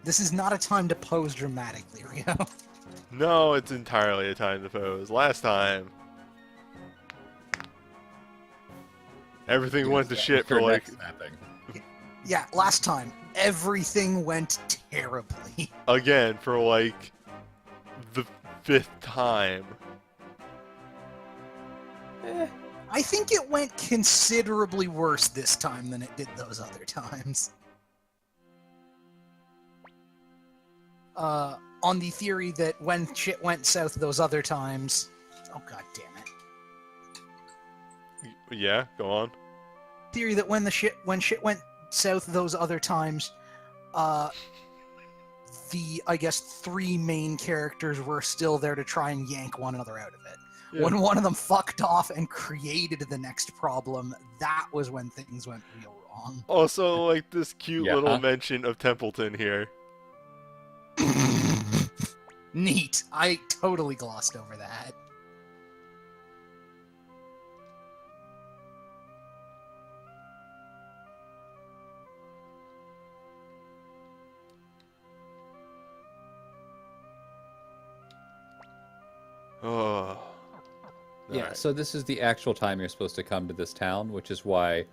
This is not a time to pose dramatically, Rio. No, it's entirely a time to pose. Last time, everything went to shit for like... Yeah, last time, everything went terribly. Again, for like the 5th time. I think it went considerably worse this time than it did those other times. On the theory that when shit went south those other times... Oh, god damn it. Yeah, go on. Theory that when shit went south those other times, the, I guess, 3 main characters were still there to try and yank one another out of it. Yeah. When one of them fucked off and created the next problem, that was when things went real wrong. Also, like, this cute little mention of Templeton here. Neat. I totally glossed over that. Oh. Yeah, right. So this is the actual time you're supposed to come to this town, which is why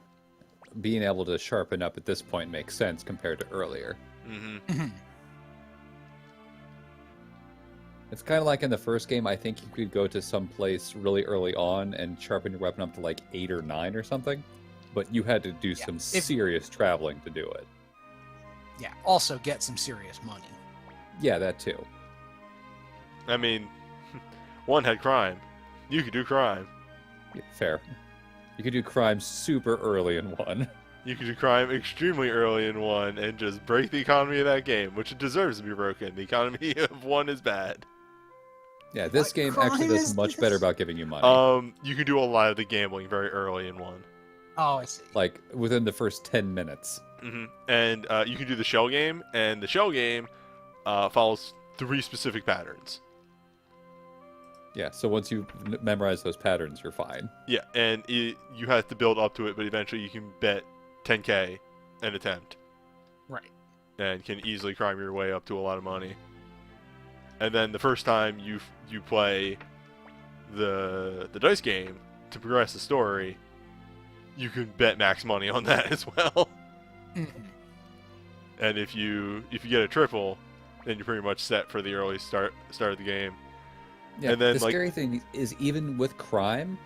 being able to sharpen up at this point makes sense compared to earlier. Mm-hmm. It's kind of like in the first game, I think you could go to some place really early on and sharpen your weapon up to like 8 or 9 or something, but you had to do some serious traveling to do it. Yeah, also get some serious money. Yeah, that too. I mean, one had crime. You could do crime. Yeah, fair. You could do crime super early in one. You could do crime extremely early in one and just break the economy of that game, which it deserves to be broken. The economy of one is bad. Yeah, this game actually does much better about giving you money. You can do a lot of the gambling very early in one. Oh, I see. Like, within the first 10 minutes. Mm-hmm. And you can do the shell game, and the shell game follows 3 specific patterns. Yeah, so once you memorize those patterns, you're fine. Yeah, and you have to build up to it, but eventually you can bet 10K an attempt. Right. And can easily climb your way up to a lot of money. And then the first time you play the dice game to progress the story, you can bet max money on that as well. Mm-hmm. And if you get a triple, then you're pretty much set for the early start of the game. Yeah, and then, the scary thing is, even with crime,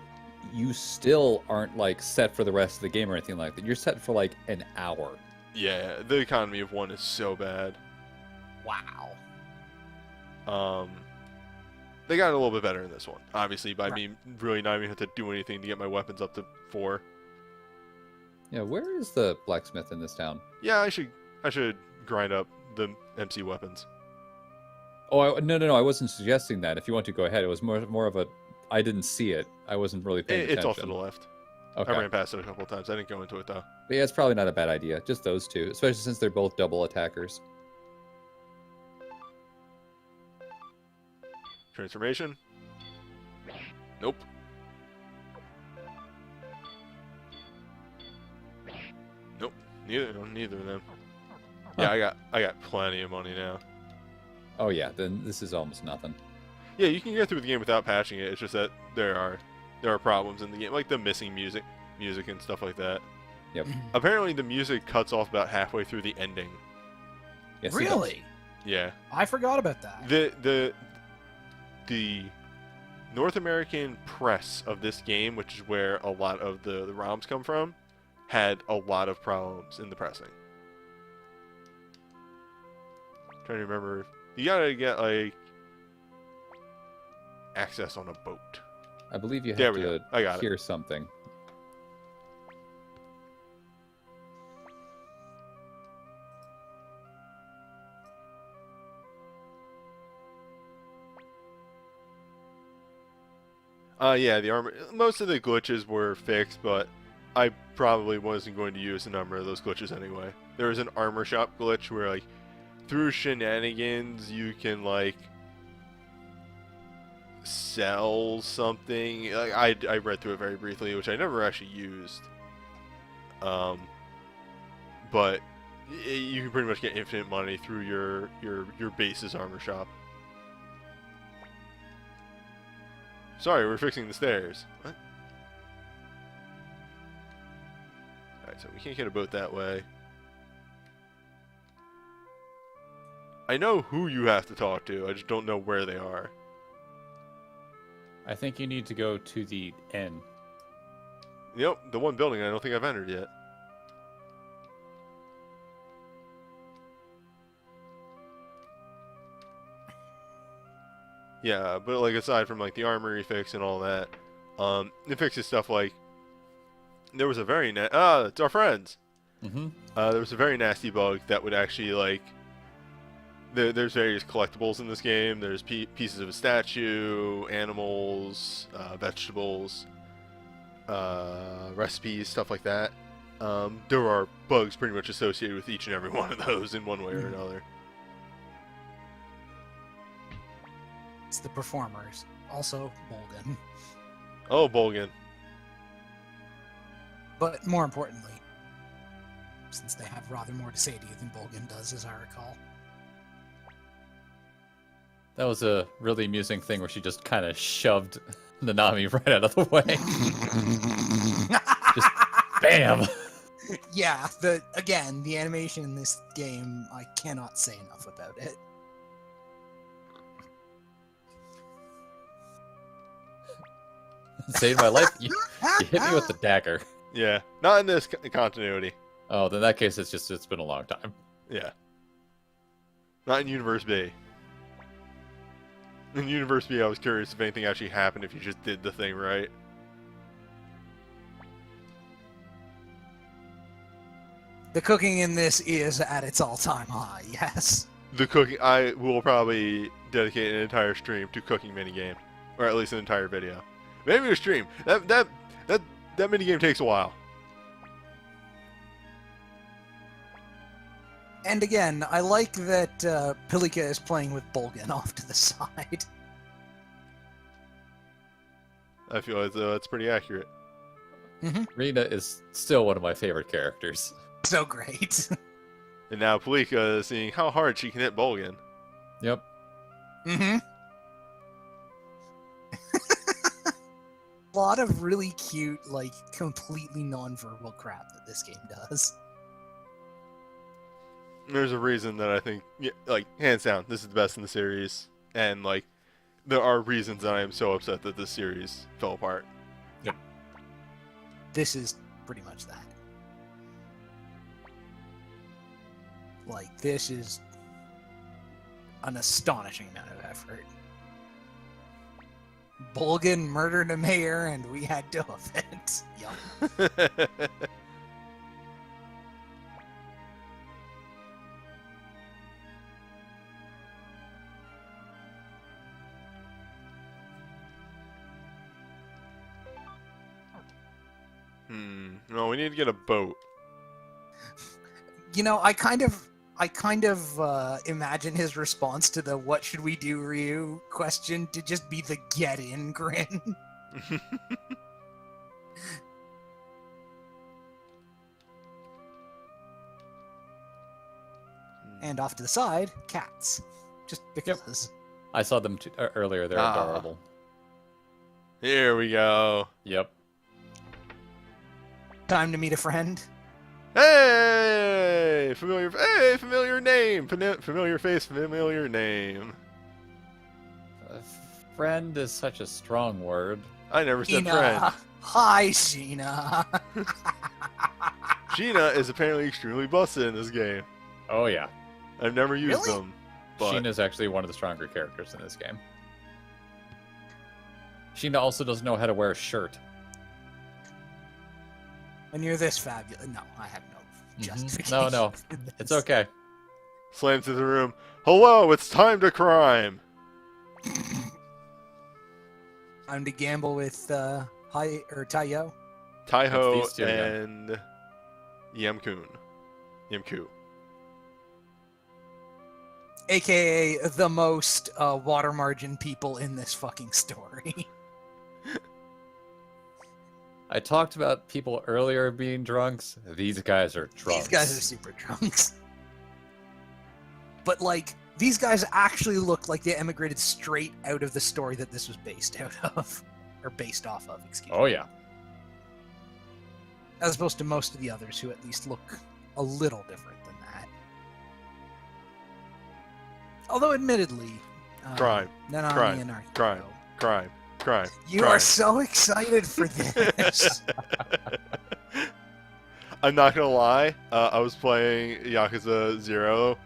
you still aren't like set for the rest of the game or anything like that. You're set for like an hour. Yeah, the economy of one is so bad. Wow. They got a little bit better in this one. Obviously, by me really not even have to do anything to get my weapons up to 4. Yeah, where is the blacksmith in this town? Yeah, I should grind up the MC weapons. Oh, no, I wasn't suggesting that. If you want to go ahead, it was more of a... I didn't see it. I wasn't really paying attention. It's off to the left. Okay. I ran past it a couple of times. I didn't go into it, though. But yeah, it's probably not a bad idea. Just those 2, especially since they're both double attackers. Transformation? Nope. Nope. Neither of them. Huh. Yeah, I got plenty of money now. Oh yeah, then this is almost nothing. Yeah, you can get through the game without patching it. It's just that there are problems in the game, like the missing music and stuff like that. Yep. Apparently, the music cuts off about halfway through the ending. Yes, really? Yeah. I forgot about that. The North American press of this game, which is where a lot of the ROMs come from, had a lot of problems in the pressing. I'm trying to remember. You gotta get like access on a boat. I believe you have to hear something. Yeah, the armor. Most of the glitches were fixed, but I probably wasn't going to use a number of those glitches anyway. There was an armor shop glitch where, like, through shenanigans, you can, like, sell something. Like, I read through it very briefly, which I never actually used. But You can pretty much get infinite money through your base's armor shop. Sorry, we're fixing the stairs. What? Alright, so we can't get a boat that way. I know who you have to talk to, I just don't know where they are. I think you need to go to the inn. Yep, the one building I don't think I've entered yet. Yeah, but like aside from like the armory fix and all that, it fixes stuff like there was a very it's our friends. Mm-hmm. There was a very nasty bug that would actually like there's various collectibles in this game. There's pieces of a statue, animals, vegetables, recipes, stuff like that. There are bugs pretty much associated with each and every one of those in one way or another. It's the performers. Also, Bolgan. Oh, Bolgan. But more importantly, since they have rather more to say to you than Bolgan does, as I recall. That was a really amusing thing where she just kind of shoved Nanami right out of the way. Just bam! Yeah, again, the animation in this game, I cannot say enough about it. Saved my life. You hit me with the dagger. Yeah, not in this continuity. Oh, then in that case, it's been a long time. Yeah. Not in Universe B. In Universe B, I was curious if anything actually happened if you just did the thing right. The cooking in this is at its all-time high, yes. The cooking, I will probably dedicate an entire stream to cooking minigame. Or at least an entire video. Maybe a stream. That minigame takes a while. And again, I like that Pilika is playing with Bolgan off to the side. I feel as though that's pretty accurate. Mm-hmm. Rina is still one of my favorite characters. So great. And now Pilika is seeing how hard she can hit Bolgan. Yep. Mm-hmm. A lot of really cute, like, completely non-verbal crap that this game does. There's a reason that I think, yeah, like, hands down, this is the best in the series. And, like, there are reasons that I am so upset that this series fell apart. Yep. This is pretty much that. Like, this is an astonishing amount of effort. Bolgan murdered a mayor, and we had to of it. Yup. No, we need to get a boat. You know, I kind of imagine his response to the "What should we do, Ryu?" question to just be the "Get in" grin. And off to the side, cats. Just because. I saw them earlier. They're adorable. Here we go. Yep. Time to meet a friend. Hey! Familiar name! Familiar face, familiar name. Friend is such a strong word. I never said Sheena. friend. Hi, Sheena. Sheena is apparently extremely busted in this game. Oh yeah. I've never used Really? them. But Sheena is actually one of the stronger characters in this game. Sheena also doesn't know how to wear a shirt. When you're this fabulous. No, I have no justification. No, for this. it's okay. slam to the room. Hello, it's time to crime. Time to gamble with Taiyo. Taiho It's these two, yeah. and Yemku. AKA the most water margin people in this fucking story. I talked about people earlier being drunks. These guys are drunks. These guys are super drunks. but like these guys actually look like they emigrated straight out of the story that this was based out of, or based off of. Excuse me. Oh yeah. As opposed to most of the others, who at least look a little different than that. Although, admittedly, Crime. Nanami Crime. and Arhiro. Crime. You are so excited for this. I'm not gonna lie. I was playing Yakuza 0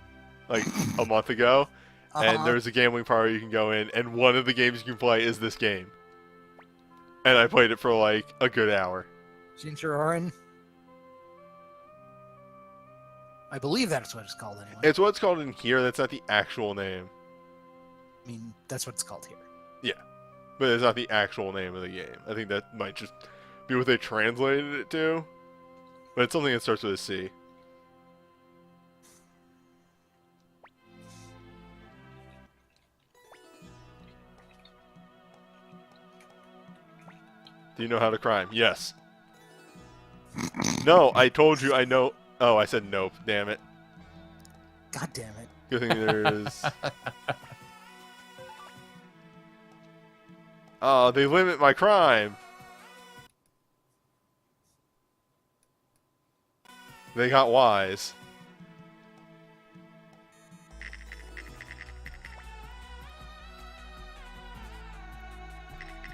like a month ago, and there's a gambling party you can go in, and one of the games you can play is this game. And I played it for like a good hour. Jinchuroren. I believe that's what it's called anyway. It's what it's called in here. That's not the actual name. I mean, that's what it's called here. But it's not the actual name of the game. I think that might just be what they translated it to. But it's something that starts with a C. Do you know how to crime? Yes. No, I told you I know. Oh, I said nope. Damn it. God damn it. Good thing there's... Oh, they limit my crime. They got wise.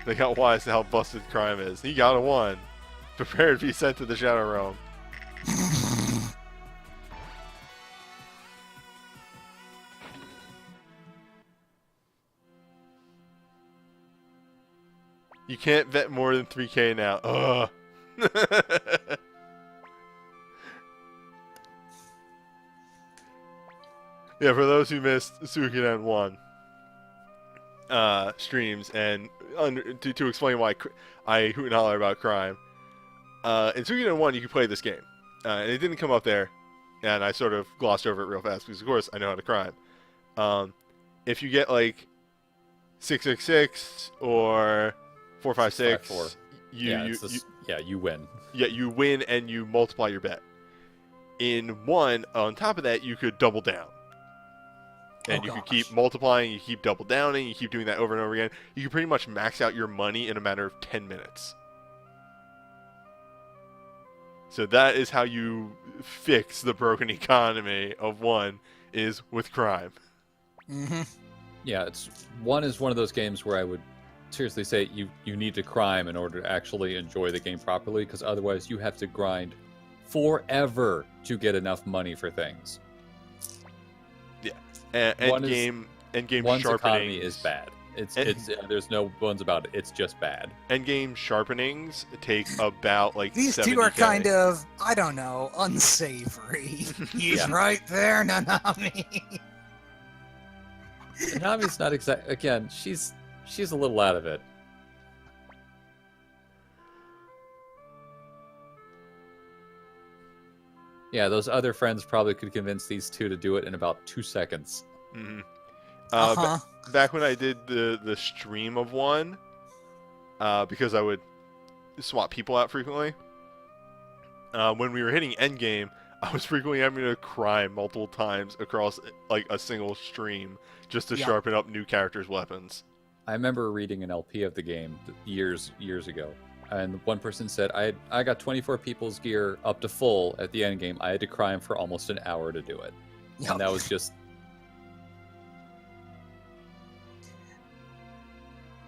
They got wise to how busted crime is. He got a 1. Prepare to be sent to the Shadow Realm. You can't bet more than 3K now. Ugh. Yeah, for those who missed Suikoden 1 streams, and to explain why I hoot and holler about crime, in Suikoden 1 you can play this game, and it didn't come up there, and I sort of glossed over it real fast because of course I know how to crime. If you get like 666 or 456, you win. Yeah, you win and you multiply your bet. In 1, on top of that, you could double down. And you can keep multiplying, you keep double downing, you keep doing that over and over again. You can pretty much max out your money in a matter of 10 minutes. So that is how you fix the broken economy of 1, is with crime. Mm-hmm. Yeah, 1 is one of those games where I would seriously say you need to crime in order to actually enjoy the game properly, because otherwise you have to grind forever to get enough money for things. Yeah, end game one's sharpening economy is bad. It's there's no bones about it. It's just bad. End game sharpenings take about like these 70K. two are kind of, I don't know, unsavory. He's right there, Nanami. Nanami's not exact. Again, she's a little out of it. Yeah, those other friends probably could convince these two to do it in about 2 seconds. Mm-hmm. Back when I did the stream of 1, because I would swap people out frequently, when we were hitting endgame, I was frequently having to crime multiple times across like a single stream just to sharpen up new characters' weapons. I remember reading an LP of the game years ago, and one person said, I got 24 people's gear up to full at the end game. I had to crime for almost an hour to do it. Yep. And that was just...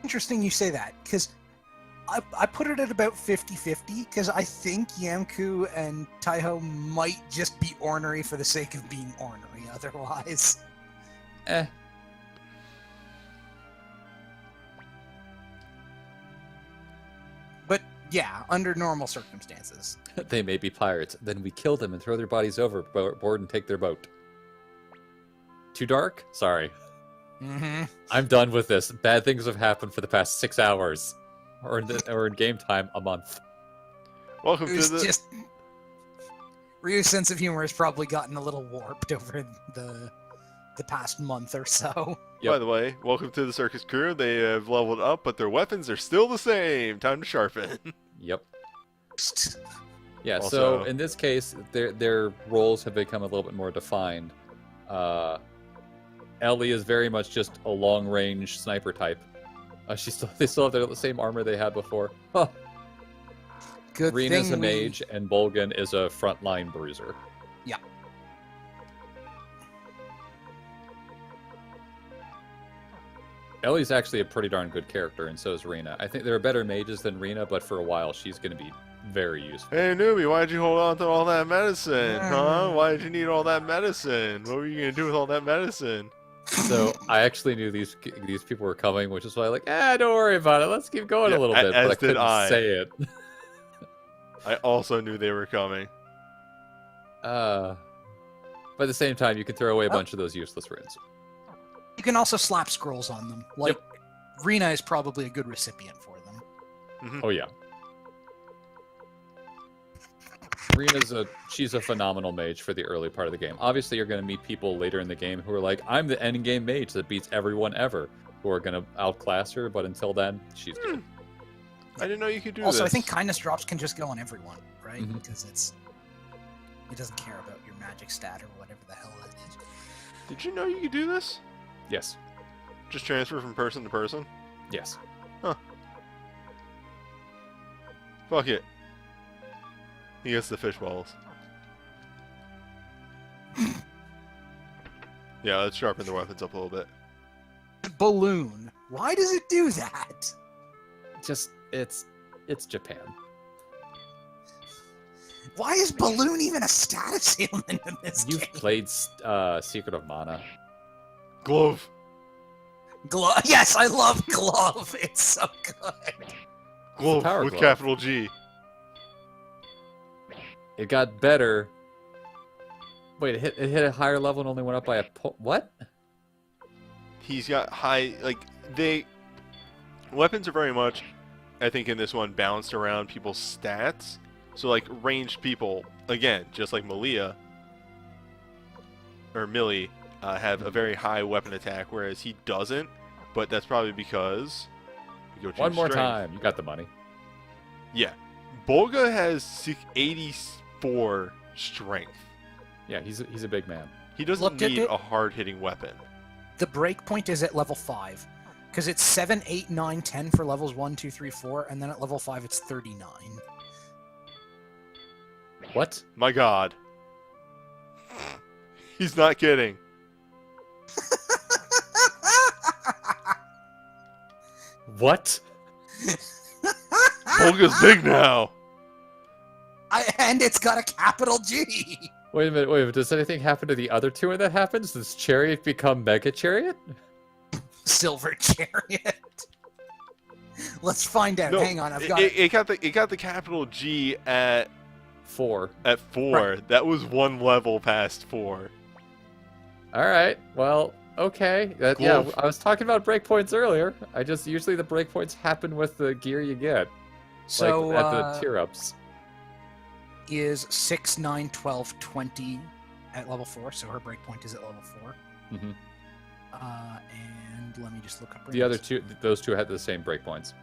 Interesting you say that, because I put it at about 50-50, because I think Yamku and Taiho might just be ornery for the sake of being ornery otherwise. But yeah, under normal circumstances. They may be pirates. Then we kill them and throw their bodies overboard and take their boat. Too dark? Sorry. Mm-hmm. I'm done with this. Bad things have happened for the past 6 hours. Or in game time, a month. Welcome to the... Just... Ryu's sense of humor has probably gotten a little warped over the past month or so. Yep. By the way, welcome to the circus crew. They have leveled up, but their weapons are still the same. Time to sharpen. Yep. Yeah, Also, so in this case, their roles have become a little bit more defined. Ellie is very much just a long-range sniper type. They still have the same armor they had before. Huh. Good Rina's thing a mage, and Bolgan is a frontline bruiser. Yeah. Ellie's actually a pretty darn good character, and so is Rina. I think there are better mages than Rina, but for a while she's going to be very useful. Hey, newbie, why'd you hold on to all that medicine, huh? Why did you need all that medicine? What were you going to do with all that medicine? So I actually knew these people were coming, which is why like, don't worry about it. Let's keep going a little bit. But I couldn't say it. I also knew they were coming. But at the same time, you can throw away a bunch of those useless runes. You can also slap scrolls on them. Like, Rina is probably a good recipient for them. Mm-hmm. Oh yeah. She's a phenomenal mage for the early part of the game. Obviously, you're going to meet people later in the game who are like, I'm the end game mage that beats everyone ever, who are going to outclass her, but until then, she's good. I didn't know you could do also, this. I think kindness drops can just go on everyone, right? Mhm. Because it doesn't care about your magic stat or whatever the hell it is. Did you know you could do this? Yes. Just transfer from person to person? Yes. Huh. Fuck it. He gets the fish balls. Yeah, let's sharpen the weapons up a little bit. Balloon. Why does it do that? It's Japan. Why is Balloon even a status ailment in this You've game? played Secret of Mana. Glove. Glove. Yes, I love Glove. It's so good. Glove power with glove. capital G. It got better. Wait, it hit a higher level and only went up by what? He's got high, like, weapons are very much, I think in this one, balanced around people's stats. So, like, ranged people, again, just like Millie, have a very high weapon attack, whereas he doesn't, but that's probably because... One more strength. time. You got the money. Yeah. Bolga has 84 strength. Yeah, he's a big man. He doesn't Looked at need it. a hard-hitting weapon. The break point is at level 5. Because it's 7, 8, 9, 10 for levels 1, 2, 3, 4, and then at level 5 it's 39. What? My god. He's not kidding. What? Bolga's big now. And it's got a capital G! Wait a minute. Does anything happen to the other two when that happens? Does Chariot become Mega Chariot? Silver Chariot. Let's find out. No, Hang on, I've got it got the capital G at 4. At 4. Right. That was one level past 4. All right. Well, okay. Yeah, I was talking about breakpoints earlier. Usually the breakpoints happen with the gear you get. So, like at the tier ups. is 6, 9, 12, 20 at level 4, so her breakpoint is at level 4. Mhm. And let me just look up The other two, those two had the same breakpoints.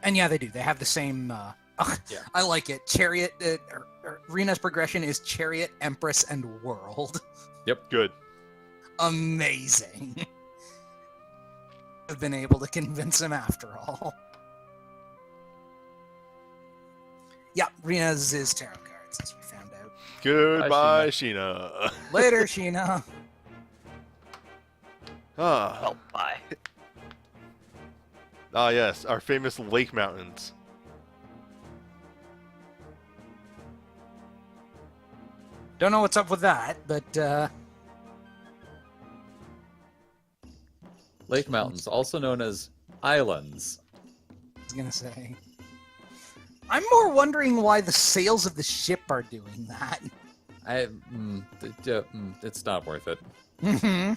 And yeah, they do. They have the same. Yeah. I like it. Chariot. Rina's progression is Chariot, Empress, and World. Good. Amazing. I've been able to convince him after all. Yeah, Rina's is tarot cards, as we found out. Goodbye, Sheena. Later, Sheena. Ah. Well, bye. Ah, yes, our famous lake mountains. Don't know what's up with that, but Lake mountains, also known as islands. I was gonna say. I'm more wondering why the sails of the ship are doing that. It's not worth it. Mm-hmm.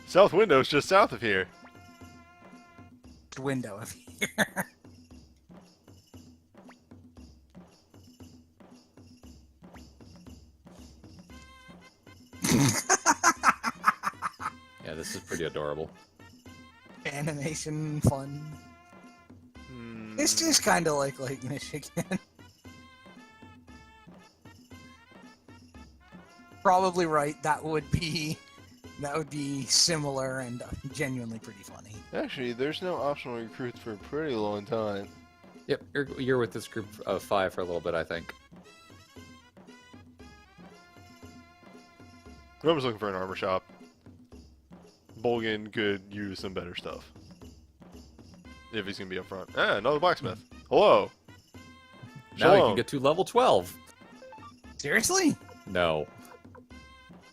South Window's just south of here. Window of here. Yeah, this is pretty adorable. Animation fun. It's just kind of like Lake Michigan. probably right. That would be similar and genuinely pretty funny. Actually, there's no optional recruits for a pretty long time. Yep, you're with this group of 5 for a little bit, I think. I was looking for an armor shop. Bolgan could use some better stuff. If he's gonna be up front. Ah, another blacksmith. Hello. Now you Shalom. can get to level 12. Seriously? No.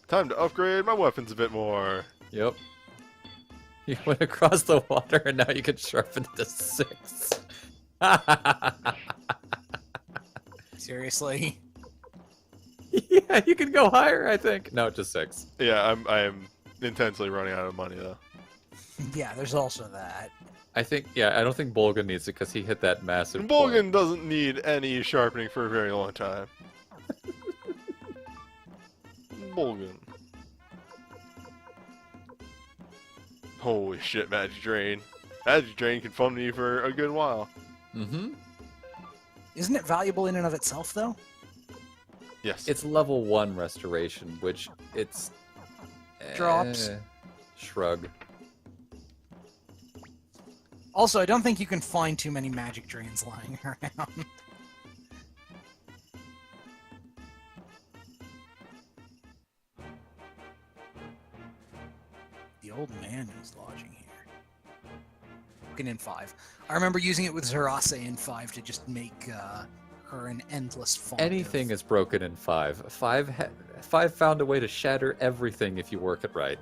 Time to upgrade my weapons a bit more. Yep. You went across the water and now you can sharpen it to 6. Seriously? Yeah, you can go higher, I think. No, just 6. Yeah, I am intensely running out of money though. Yeah, there's also that. I think, yeah, I don't think Bolgan needs it because he hit that massive And point. Bolgan doesn't need any sharpening for a very long time. Bolgan. Holy shit, Magic Drain. Magic Drain can fund me for a good while. Mm-hmm. Isn't it valuable in and of itself, though? Yes. It's level 1 restoration, which it's... Drops. Shrug. Also, I don't think you can find too many magic drains lying around. The old man is lodging here. Broken in 5. I remember using it with Zerase in 5 to just make her an endless font. Anything is broken in 5. 5 found a way to shatter everything if you work it right.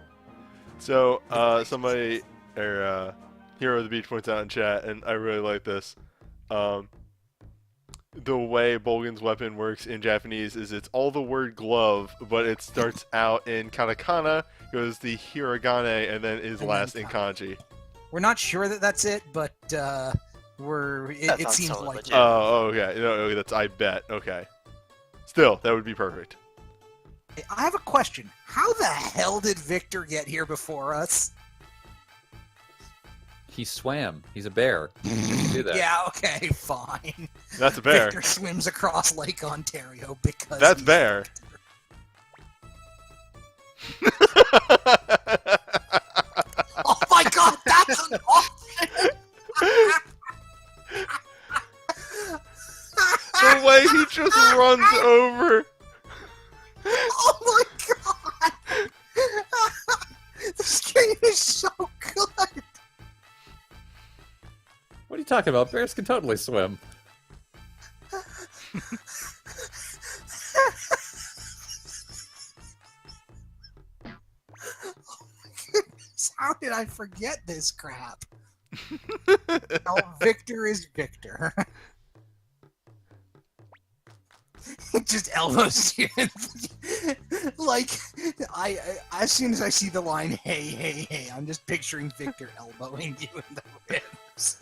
So, somebody, or, Hero of the Beach points out in chat, and I really like this. The way Bolgan's weapon works in Japanese is it's all the word glove, but it starts out in katakana, goes the hiragane, and then is last in kanji. We're not sure that that's it, but it sounds seems totally like legit. Oh, okay. No, that's I bet. Okay. Still, that would be perfect. I have a question. How the hell did Victor get here before us? He swam. He's a bear. He can do that. Yeah, okay, fine. That's a bear. Victor swims across Lake Ontario because That's he's bear. Oh my god, that's an option! The way he just runs over. Oh my god! This game is so good! What are you talking about? Bears can totally swim. How did I forget this crap? Oh, Victor is Victor. It just elbows you. Like, I as soon as I see the line, hey, hey, hey, I'm just picturing Victor elbowing you in the ribs.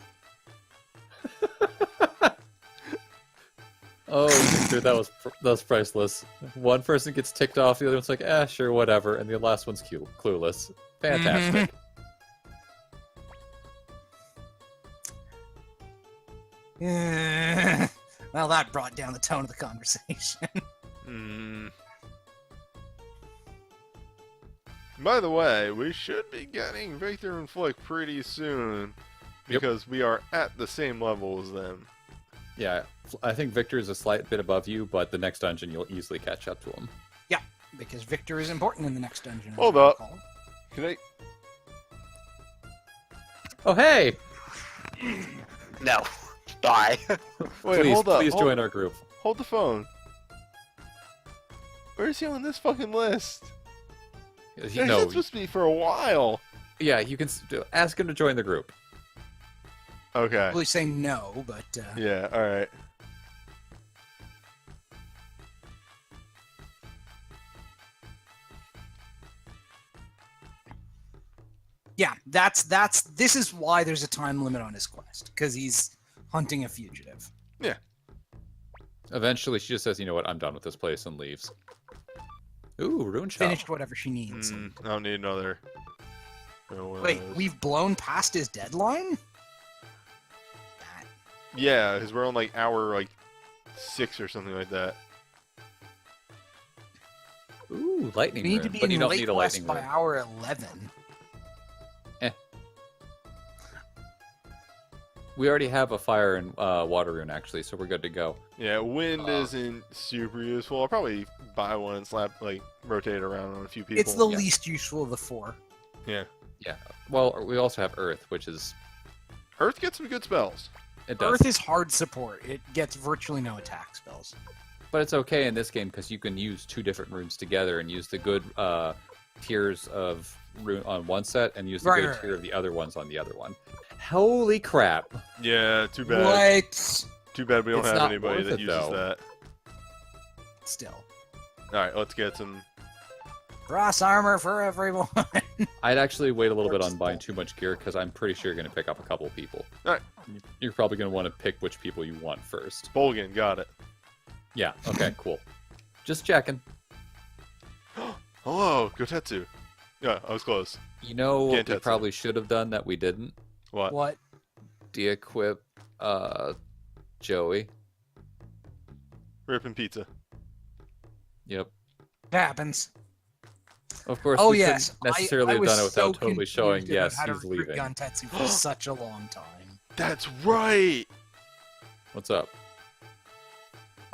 Oh, Victor, that was priceless. One person gets ticked off, the other one's like, sure, whatever, and the last one's clueless. Fantastic. Well, that brought down the tone of the conversation. By the way, we should be getting Victor and Flick pretty soon, because we are at the same level as them. Yeah, I think Victor is a slight bit above you, but the next dungeon you'll easily catch up to him. Yeah, because Victor is important in the next dungeon. as Hold I up. recall. Can I? Oh, hey! No. Bye. Wait, please, hold up. please hold, join our group. Hold the phone. Where is he on this fucking list? He's No, supposed to be for a while. yeah, you can ask him to join the group. Okay. Probably say no, but Yeah. All right. yeah, this is why there's a time limit on his quest, because he's hunting a fugitive. Eventually, she just says, you know what, I'm done with this place, and leaves. Ooh, Rune Shop. Finished whatever she needs. I don't need another. Wait, we've blown past his deadline? Yeah, because we're on like hour 6 or something like that. Ooh, lightning We need to rune, be but in you don't Lake need a West lightning by rune. hour 11. We already have a fire and water rune actually, so we're good to go. Yeah, wind Uh, isn't super useful. I'll probably buy one and rotate it around on a few people. It's the yeah. least useful of the four. Yeah. Yeah. Well, we also have earth, which is Earth gets some good spells. it does, Earth is hard support. It gets virtually no attack spells. but it's okay in this game because you can use 2 different runes together and use the good tiers of rune on one set and use the Right, good right, tier of the other ones on the other one. Holy crap! Yeah, too bad. What? Too bad we don't It's have not anybody worth that it, uses though. that. Still. Alright, let's get some... Brass armor for everyone. I'd actually wait a little bit on buying too much gear because I'm pretty sure you're going to pick up a couple people. Alright. You're probably going to want to pick which people you want first. Bolgan, got it. Yeah, okay, cool. Just checking. Hello, Gotetsu. Yeah, I was close. You know what we Gentetsu. probably should have done that we didn't? What? What? De-equip Joey. Ripping pizza. Yep. Happens. Of course, Oh we yes, couldn't necessarily I have was done it without so totally showing, confused about yes, how to he's recruit leaving. Guntetsu for such a long time. That's right! What's up?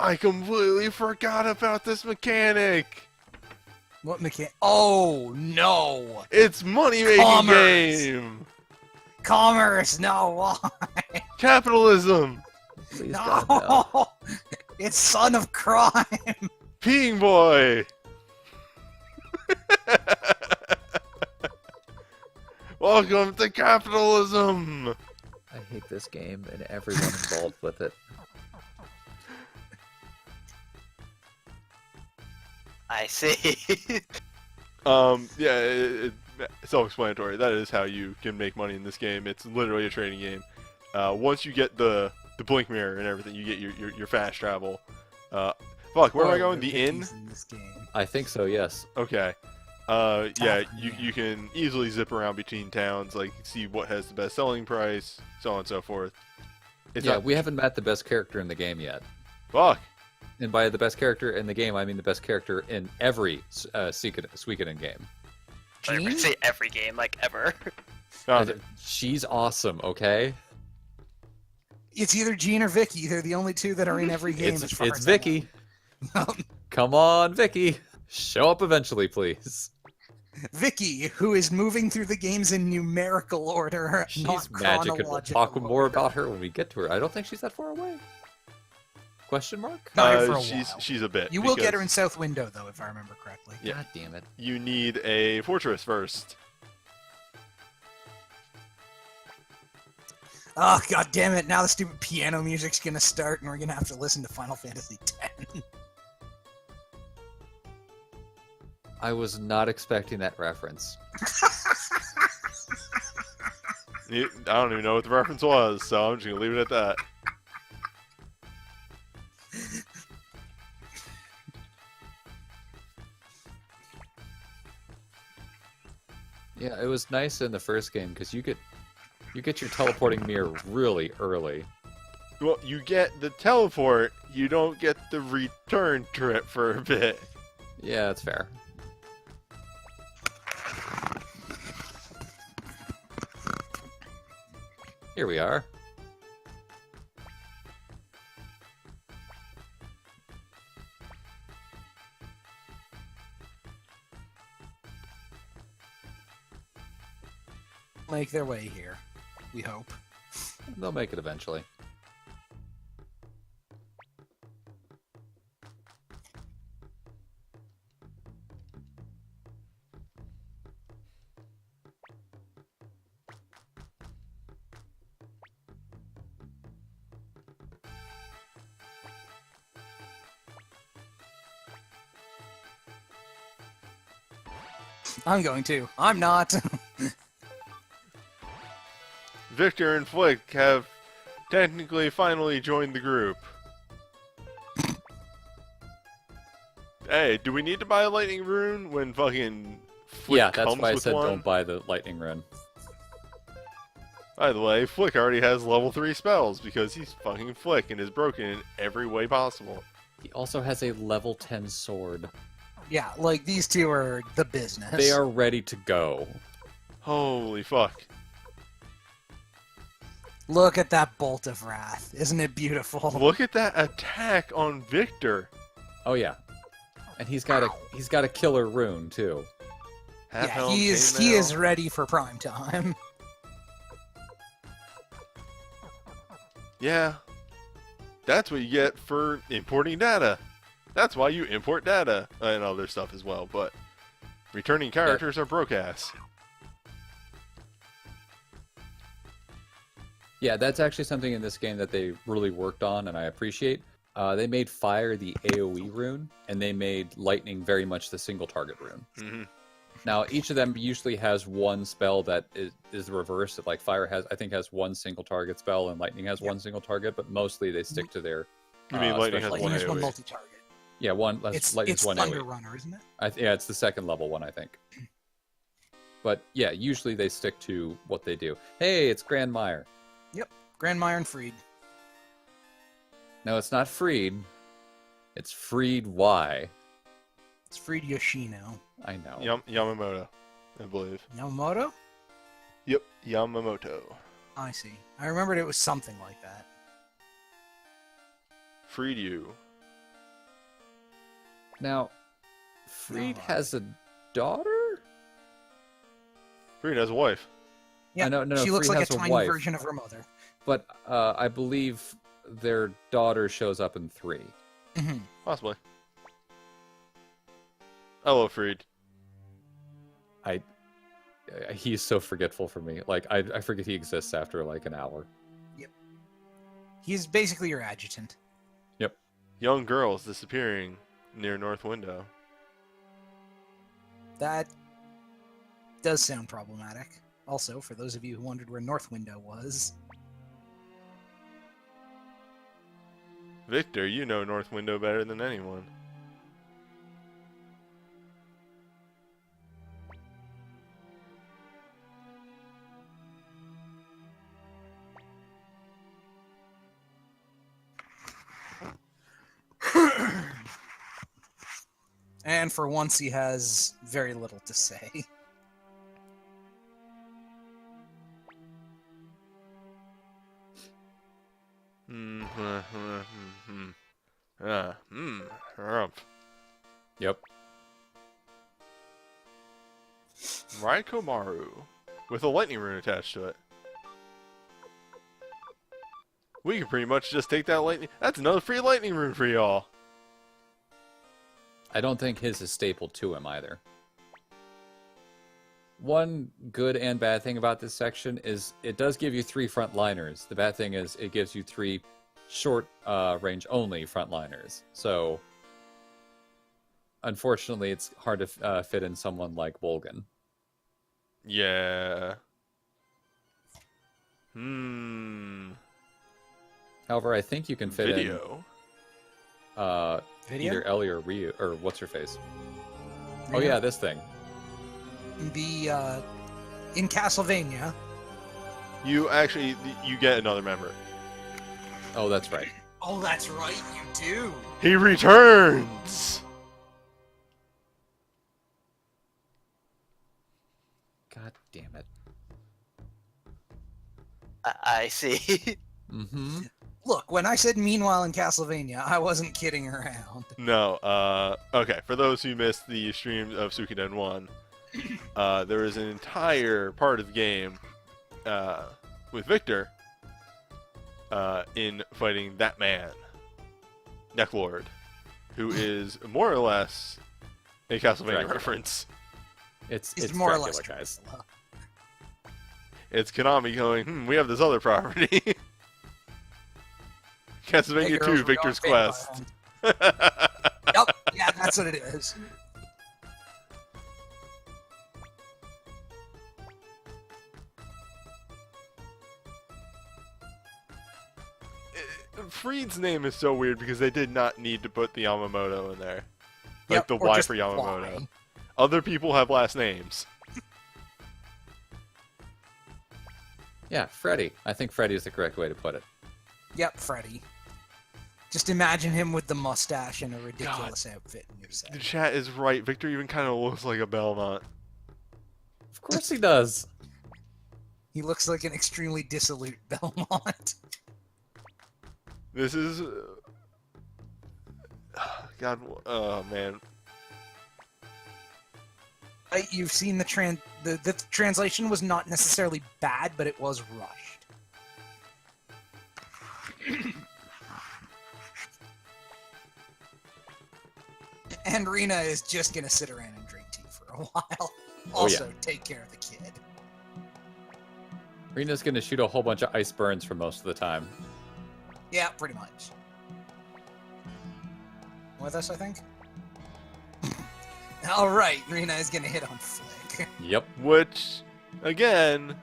I completely forgot about this mechanic! What mechanic? Oh no! It's money-making Commerce. game! Commerce, no, why? Capitalism! Please God, no. No! It's son of crime! Peeing boy! Welcome to capitalism! I hate this game and everyone involved with it. I see. Yeah, it's self-explanatory. That is how you can make money in this game. It's literally a trading game. Once you get the blink mirror and everything, you get your fast travel. Fuck, where am I going? The inn? In this game. I think so, yes. Okay. Yeah, yeah. you can easily zip around between towns, like see what has the best selling price, so on and so forth. It's Yeah, not, we haven't met the best character in the game yet. fuck. And by the best character in the game, I mean the best character in every Suikoden game. I Jean? would say every game, like ever. Found it. She's awesome, okay? It's either Jean or Vicky. They're the only two that are in every game. as far It's as I know. Vicky. Come on, Vicky. Show up eventually, please. Vicky, who is moving through the games in numerical order, She's not magic, and we'll chronological talk more order. about her when we get to her. I don't think she's that far away. Question mark? Not here for a while. She's a bit. You will get her in because South Window, though, if I remember correctly. Yeah. God damn it. You need a fortress first. Oh, god damn it. Now the stupid piano music's gonna start, and we're gonna have to listen to Final Fantasy X. I was not expecting that reference. I don't even know what the reference was, so I'm just gonna leave it at that. Yeah, it was nice in the first game because you get your teleporting mirror really early. Well, you get the teleport, you don't get the return trip for a bit. Yeah, that's fair. Here we are. Make their way here. We hope. They'll make it eventually. I'm going to. I'm not. Victor and Flick have technically finally joined the group. Hey, do we need to buy a lightning rune when fucking Flick Yeah, that's comes why I with said one? don't buy the lightning rune. By the way, Flick already has level 3 spells because he's fucking Flick and is broken in every way possible. He also has a level 10 sword. Yeah, like these two are the business. They are ready to go. Holy fuck. Look at that bolt of wrath. Isn't it beautiful? Look at that attack on Victor. Oh yeah, and he's got a killer rune too. Half Yeah, helm, he chainmail. is ready for prime time. Yeah. That's what you get for importing data. That's why you import data and other stuff as well, but returning characters are broke ass. Yeah, that's actually something in this game that they really worked on, and I appreciate. They made fire the AoE rune, and they made lightning very much the single target rune. Mm-hmm. Now, each of them usually has one spell that is the reverse. That like fire has, I think, has one single target spell, and lightning has one single target. But mostly they stick to their. You mean lightning has special one Lightning's one AoE? multi-target. Yeah, one. It's Lightning's one Thunder AoE. Runner, isn't it? Yeah, it's the second level one, I think. But yeah, usually they stick to what they do. Hey, it's Grand Meyer. Grand Myron Freed. No, it's not Freed. It's Freed Y. It's Freed Yoshino. I know. Yamamoto, I believe. Yamamoto? Yep, Yamamoto. I see. I remembered it was something like that. Freed you. Now, Freed No. has a daughter? Freed has a wife. Yeah, no, she looks Freed like a has a tiny wife. version of her mother. But I believe their daughter shows up in 3. Mhm. Possibly. I love Freed. He's so forgetful for me. Like, I forget he exists after like an hour. He's basically your adjutant. Young girls disappearing near North Window. That does sound problematic. Also, for those of you who wondered where North Window was, Victor, you know North Window better than anyone. and for once he has very little to say. Rump. Yep. Raikomaru, with a lightning rune attached to it. We can pretty much just take that lightning. That's another free lightning rune for y'all. I don't think his is stapled to him either. One good and bad thing about this section is it does give you 3 frontliners. The bad thing is it gives you 3 short range only frontliners. So unfortunately, it's hard to fit in someone like Volgan. Yeah. However, I think you can fit Video. in Video? either Ellie or Ryu, or what's her face? Oh Ryu? yeah, this thing. The in Castlevania, You actually, you get another member. Oh, that's right. oh, that's right, you do. He returns. God damn it. I see. Mm-hmm. Look, when I said meanwhile in Castlevania, I wasn't kidding around. No, okay, for those who missed the stream of Suikoden 1, there is an entire part of the game, with Victor, in fighting that man, Necklord, who is more or less a Castlevania Dracula. reference. It's more or Dracula, less guys. Dracula. It's Konami going, we have this other property. Hey, Castlevania girls, 2, we're Victor's going Quest. vampire. Yep, yeah, that's what it is. Freed's name is so weird because they did not need to put the Yamamoto in there. Like Yep, the or Y just for Yamamoto. Y. Other people have last names. Yeah, Freddy. I think Freddy is the correct way to put it. Yep, Freddy. Just imagine him with the mustache and a ridiculous outfit in your The set. chat is right. Victor even kind of looks like a Belmont. Of course he does. He looks like an extremely dissolute Belmont. This is... God, oh man. You've seen the translation was not necessarily bad, but it was rushed. And Rena is just gonna sit around and drink tea for a while. Also, take care of the kid. Rena's gonna shoot a whole bunch of ice burns for most of the time. Yeah, pretty much. With us, I think. All right, Rena is gonna hit on Flick. Yep. Which, again...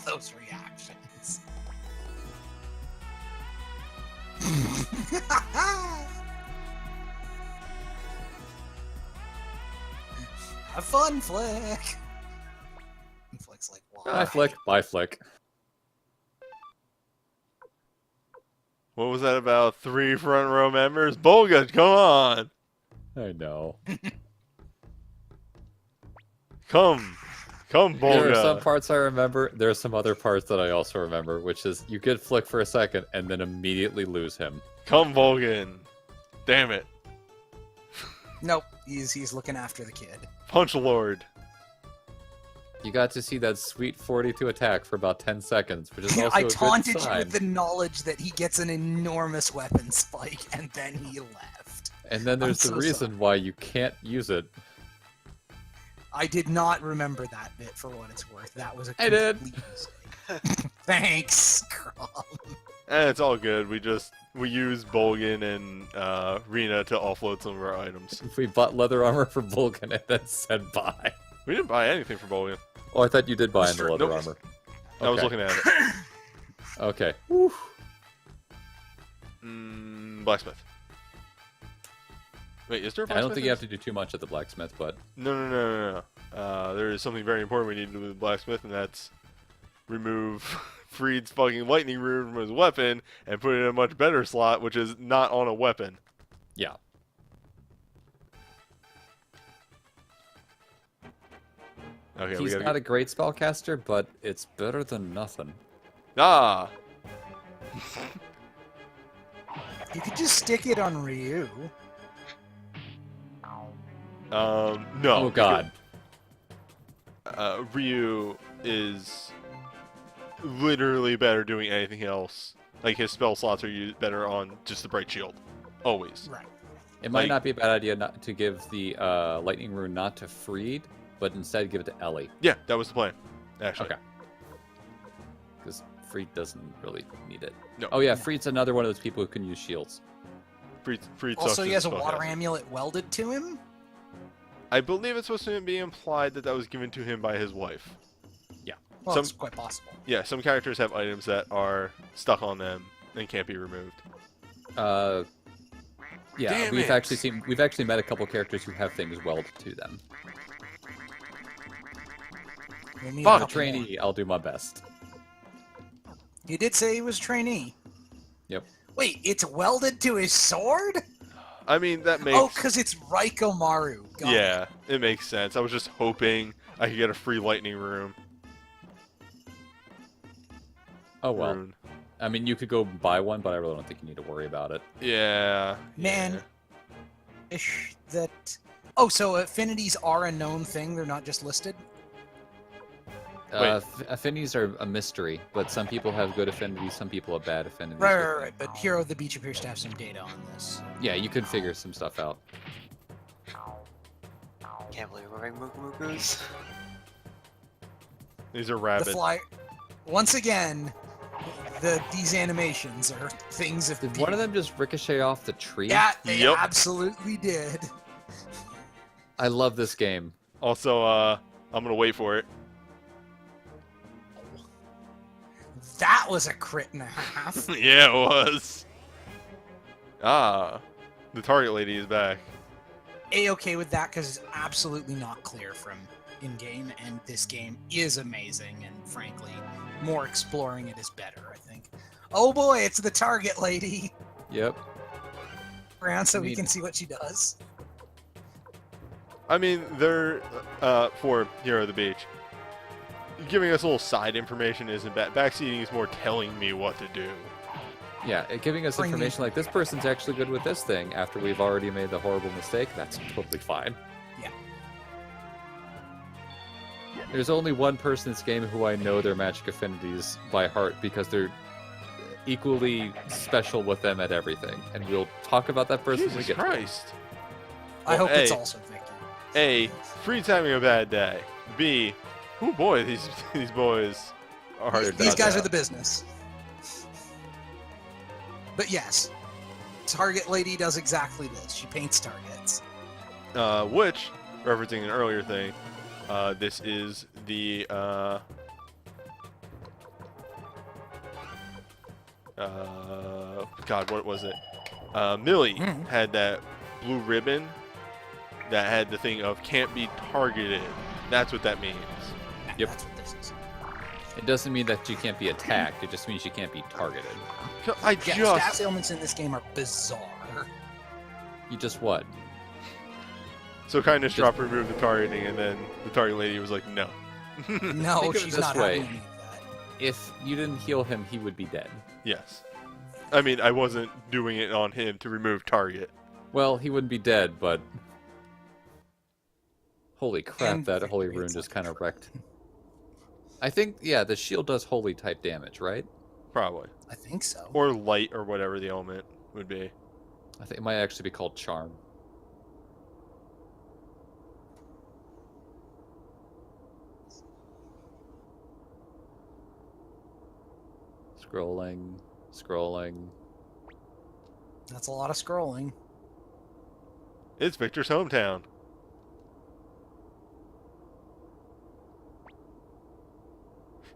Those reactions. Have fun, Flick. And Flick's like, why? Bye, Flick. Bye, Flick. What was that about 3 front row members? Bolga, come on! I know. Come, There are some Bolga. parts I remember. There are some other parts that I also remember, which is you get Flick for a second and then immediately lose him. Come, Volgan. Damn it. Nope, he's looking after the kid. Punch Lord. You got to see that sweet 42 attack for about 10 seconds, which is also I a good taunted you sign. with the knowledge that he gets an enormous weapon spike, and then he left. And then there's I'm the so reason why you can't use it. I did not remember that bit for what it's worth. That was a I did. complete mistake. Thanks, Crumb. It's all good. We use Bolgan and Rena to offload some of our items. If we bought leather armor for Vulcan and then said bye. We didn't buy anything for Bolgan. Oh, I thought you did buy in the leather Nope. armor. I was Okay. looking at it. Okay. Whew. Blacksmith. Wait, is there a I blacksmith? don't think you have to do too much at the blacksmith, but No. There is something very important we need to do with the blacksmith, and that's remove Freed's fucking lightning rune from his weapon and put it in a much better slot, which is not on a weapon. yeah. Okay, we He's gotta not a great spellcaster, but it's better than nothing. Ah! You could just stick it on Ryu. No. Oh god. Ryu is literally better doing anything else. Like, his spell slots are used better on just the Bright Shield. Always. Right. It might Like- not be a bad idea not to give the lightning rune not to Freed, but instead give it to Ellie. Yeah, that was the plan, actually. Okay. Because Freed doesn't really need it. No. Oh yeah, Freed's another one of those people who can use shields. Freed Also, sucks he as has a water spellcaster. amulet welded to him. I believe it's supposed to be implied that that was given to him by his wife. Well, Some- it's quite possible. Yeah, some characters have items that are stuck on them and can't be removed. Yeah, Damn we've it. actually met a couple characters who have things welded to them. We'll need a Fuck. A couple trainee, I'll do my best. more. He did say he was a trainee. Yep. Wait, it's welded to his sword? I mean, that makes... Oh, because it's Raikomaru. Got it. Yeah, it makes sense. I was just hoping I could get a free lightning rune. Oh well. Rune. I mean, you could go buy one, but I really don't think you need to worry about it. Yeah. Man. yeah. Ish that. Oh, so affinities are a known thing. They're not just listed. Affinities are a mystery, but some people have good affinities, some people have bad affinities. Right. But Hero of the Beach appears to have some data on this. Yeah, you could figure some stuff out. Can't believe we're wearing Mukumus. These are The rabid. fly. Once again, these animations are things of. Did one of them just ricochet off the tree? Yeah, they Yep. absolutely did. I love this game. Also, I'm gonna wait for it. That was a crit and a half. Yeah, it was. Ah, the target lady is back. A-okay with that because it's absolutely not clear from in game, and this game is amazing. And frankly, more exploring it is better, I think. Oh boy, it's the target lady. Yep. Around so we mean- can see what she does. I mean, they're for Hero of the Beach. Giving us a little side information isn't bad. Backseating is more telling me what to do. Yeah, giving us Bring information me- like this person's actually good with this thing after we've already made the horrible mistake, that's totally fine. Yeah. There's only one person in this game who I know their magic affinities by heart because they're equally special with them at everything. And we'll talk about that person when we Jesus get to it. Christ. I Well, hope it's A. also Victor. A, Freed's having a bad day. B, oh boy, these boys are hard to These dodge guys out. are the business. But yes, Target Lady does exactly this. She paints targets. Which, referencing an earlier thing, this is the God, what was it? Millie Mhm. had that blue ribbon that had the thing of can't be targeted. That's what that means. Yep. That's what this is. It doesn't mean that you can't be attacked, it just means you can't be targeted. I Yeah, stat just ailments in this game are bizarre. You just what? so kindness Just- drop removed the targeting, and then the target lady was like, no. No, Think of it she's this not way. having any of that. If you didn't heal him, he would be dead. Yes. I mean, I wasn't doing it on him to remove target. Well, he wouldn't be dead, but... Holy crap, And that holy victory, rune it's just like- kind of wrecked. I think, yeah, the shield does holy type damage, right? Probably. I think so. Or light, or whatever the element would be. I think it might actually be called charm. Scrolling, scrolling. That's a lot of scrolling. It's Victor's hometown.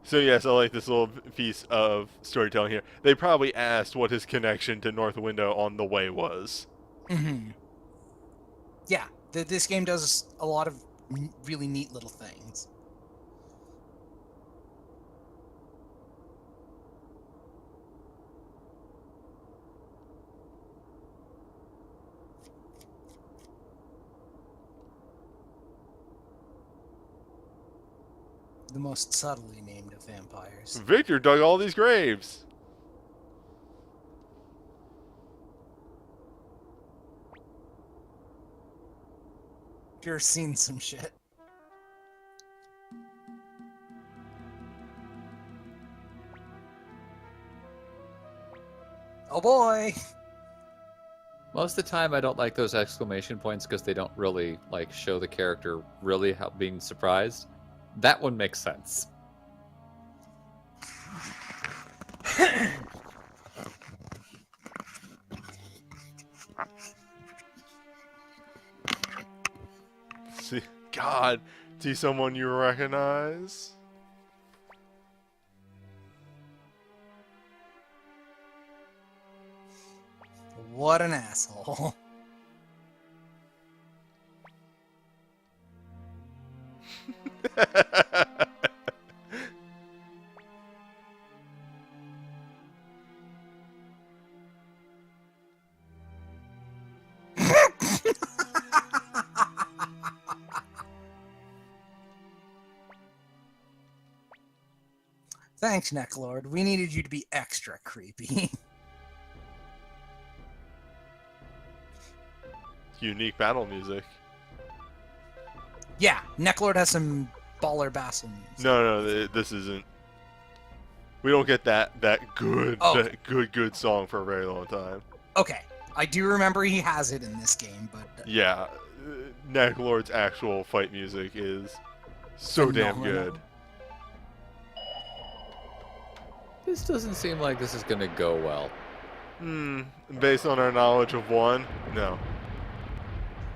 So yes, I like this little piece of storytelling here. They probably asked what his connection to North Window on the way was. Hmm. Yeah, this game does a lot of really neat little things. The most subtly named of vampires. Victor dug all these graves. You're seeing some shit. Oh boy! Most of the time, I don't like those exclamation points because they don't really like show the character really how being surprised. That one makes sense. See, God, see someone you recognize? What an asshole. Thanks, Necklord. We needed you to be extra creepy. Unique battle music. Yeah, Necklord has some baller bassel music. No, this isn't. We don't get that good, Oh. that good song for a very long time. Okay, I do remember he has it in this game, but Yeah, Necklord's actual fight music is so damn Phenomenal. good. This doesn't seem like this is gonna go well. Based on our knowledge of one, no.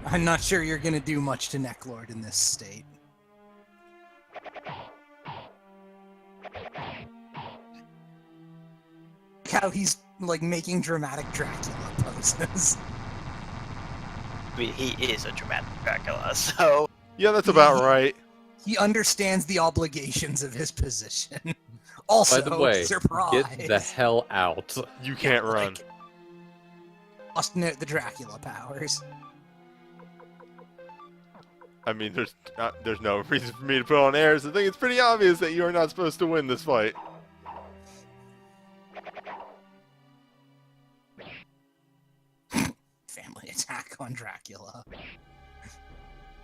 I'm not sure you're gonna do much to Necklord in this state. How he's like making dramatic Dracula poses. I mean, he is a dramatic Dracula, so Yeah, that's about right. He understands the obligations of his position. Also, By the way, surprise. get the hell out. You can't run. Like, busting out the Dracula powers. I mean, there's no reason for me to put on airs. I think it's pretty obvious that you are not supposed to win this fight. Family attack on Dracula.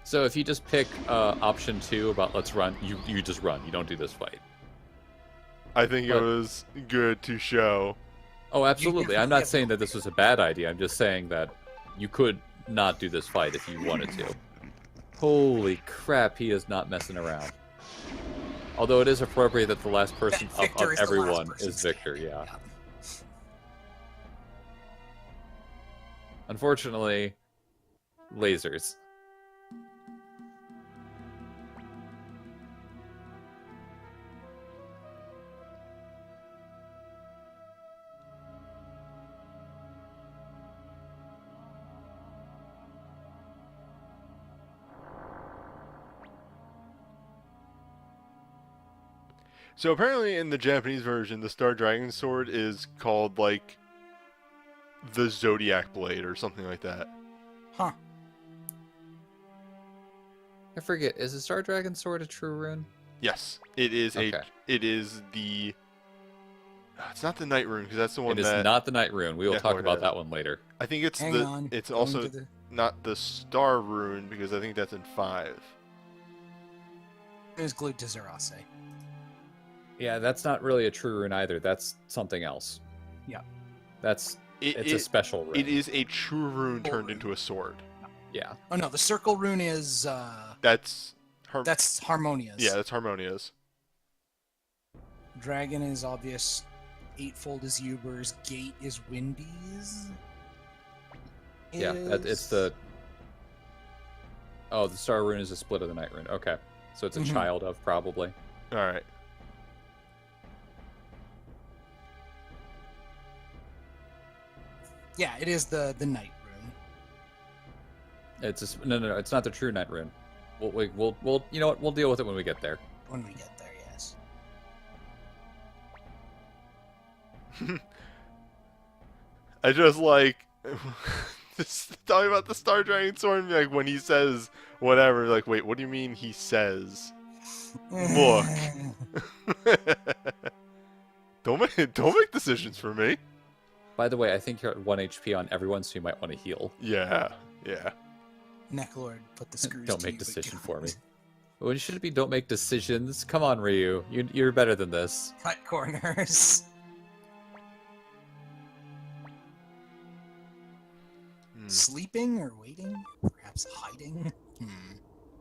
So if you just pick option 2 about let's run, you just run. You don't do this fight. I think it But- was good to show. Oh, absolutely. I'm not saying that this was a bad idea. I'm just saying that you could not do this fight if you wanted to. Holy crap, he is not messing around. Although it is appropriate that the last person of Victor is the last everyone person is Victor, standing, yeah. Unfortunately, lasers. So apparently in the Japanese version, the Star Dragon Sword is called, like, the Zodiac Blade or something like that. Huh. I forget, is the Star Dragon Sword a true rune? Yes, it is Okay. it is the... It's not the Night Rune, because that's the one It is that... not the Night Rune. We will Yeah, talk what about is? that one later. I think it's Hang the... on. It's going also to the- not the Star Rune, because I think that's in 5. It was glued to Zerase. Yeah, that's not really a true rune either. That's something else. Yeah. It's a It special rune. is a true rune turned rune. into a sword. Yeah. Oh no, the circle rune is That's... that's Harmonia's. Yeah, that's Harmonia's. Dragon is obvious. Eightfold is Uber's. Gate is Windy's. Yeah, it's the... Oh, the Star Rune is a split of the Night Rune. Okay. So it's a Mhm. child of, probably. Alright. Yeah, it is the night rune. It's no, it's not the true Night Rune. We'll you know what? We'll deal with it when we get there. When we get there, yes. I just like just talking about the Star Dragon Sword and be like when he says whatever, like wait, what do you mean he says? Look. don't make decisions for me. By the way, I think you're at 1 HP on everyone, so you might want to heal. Yeah. Necklord, put the screws. Don't to make you decision again. for me. When should it be don't make decisions? Come on, Ryu. You're better than this. Cut corners. Hmm. Sleeping or waiting? Perhaps hiding?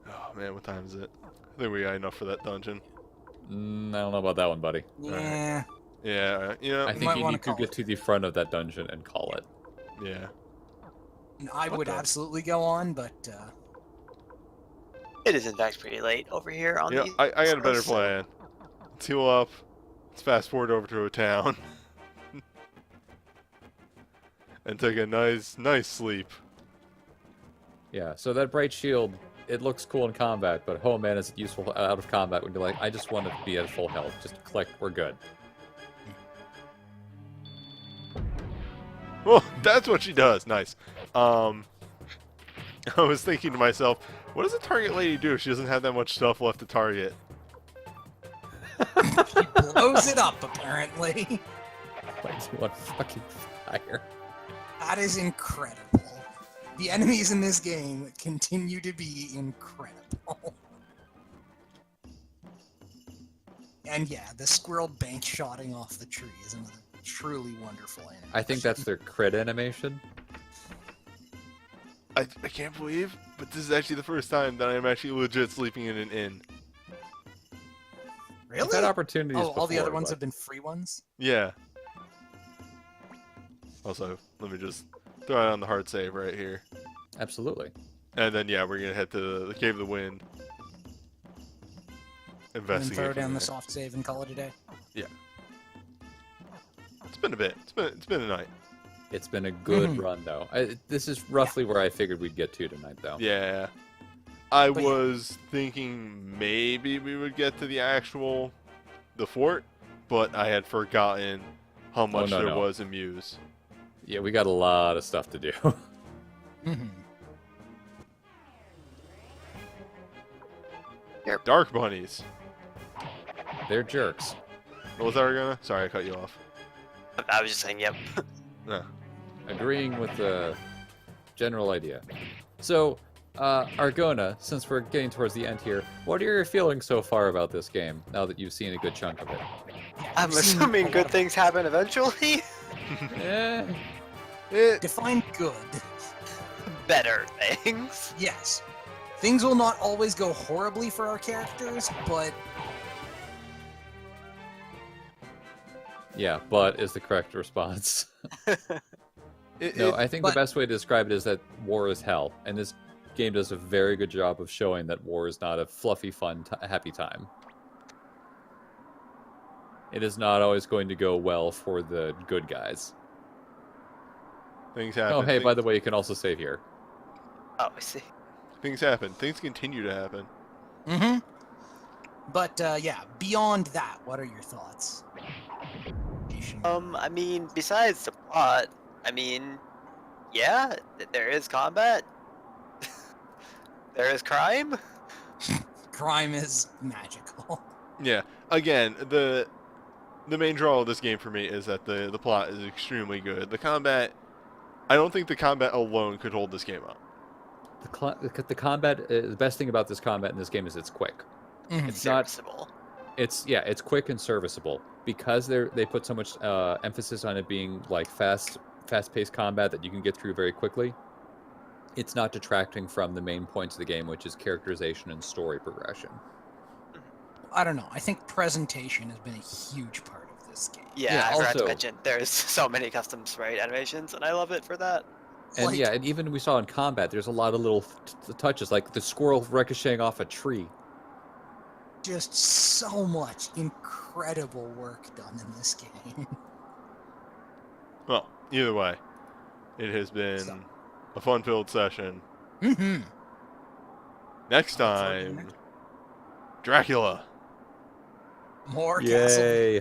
Oh man, what time is it? I think we got enough for that dungeon. I don't know about that one, buddy. Yeah. Yeah, alright. Yeah. I think might you wanna need to call get it. to the front of that dungeon and call it. Yeah. I What would the- absolutely go on, but It is in fact pretty late over here on Yeah, the. I got a better so- plan. Let's heal up. Let's fast forward over to a town. And take a nice sleep. Yeah, so that bright shield, it looks cool in combat, but oh man, is it useful out of combat when you're like, I just want to be at full health. Just click, we're good. Well, that's what she does. Nice. I was thinking to myself, what does a target lady do if she doesn't have that much stuff left to target? blows it up apparently. Like, you want fucking fire. That is incredible. The enemies in this game continue to be incredible. And yeah, the squirrel bank shotting off the tree is another truly wonderful animation. I think that's their crit animation. I can't believe, but this is actually the first time that I'm actually legit sleeping in an inn. really. I've had opportunities Oh, all the other before, ones but- have been free ones. Yeah. Also, let me just throw it on the hard save right here. Absolutely. And then, yeah, we're going to head to the Cave of the Wind. And then Investigate. throw from down the there. soft save and call it a day. It's been a bit. It's been a night. It's been a good Mhm. run, though. This is roughly where I figured we'd get to tonight, though. Yeah. I But yeah. was thinking maybe we would get to the fort, but I had forgotten how much no, there no. was in Muse. Yeah, we got a lot of stuff to do. Mhm. Dark bunnies. They're jerks. What was that, Argona? Sorry, I cut you off. I was just saying, yep. No. Agreeing with the general idea. So, Argona, since we're getting towards the end here, what are your feelings so far about this game, now that you've seen a good chunk of it? Yeah, I'm we've seen assuming a lot good of- things happen eventually. Define good. Better things. Yes. Things will not always go horribly for our characters, but Yeah, but is the correct response. No, I think but- the best way to describe it is that war is hell, and this game does a very good job of showing that war is not a fluffy, fun, happy time. It is not always going to go well for the good guys. Things happen. Oh, hey, by the way, you can also save here. Oh, I see. Things happen. Things continue to happen. mm-hmm. But yeah, beyond that, what are your thoughts? I mean, besides the plot, I mean, yeah, there is combat. There is crime. Crime is magical. Yeah. Again, the main draw of this game for me is that the plot is extremely good. The combat, I don't think the combat alone could hold this game up. The combat, the best thing about this combat in this game is it's quick. Mhm. It's not. Serviceable. It's quick and serviceable because they put so much emphasis on it being like fast-paced combat that you can get through very quickly. It's not detracting from the main points of the game, which is characterization and story progression. I don't know. I think presentation has been a huge part of this game. Yeah, Yeah, I forgot to also- mention there's so many custom sprite animations, and I love it for that. And Like- yeah, and even we saw in combat, there's a lot of little touches, like the squirrel ricocheting off a tree. Just so much incredible work done in this game. Well, either way, it has been So- a fun-filled session. Mm-hmm. Next I look forward to the time, next- Dracula. More Castlevania. Yay!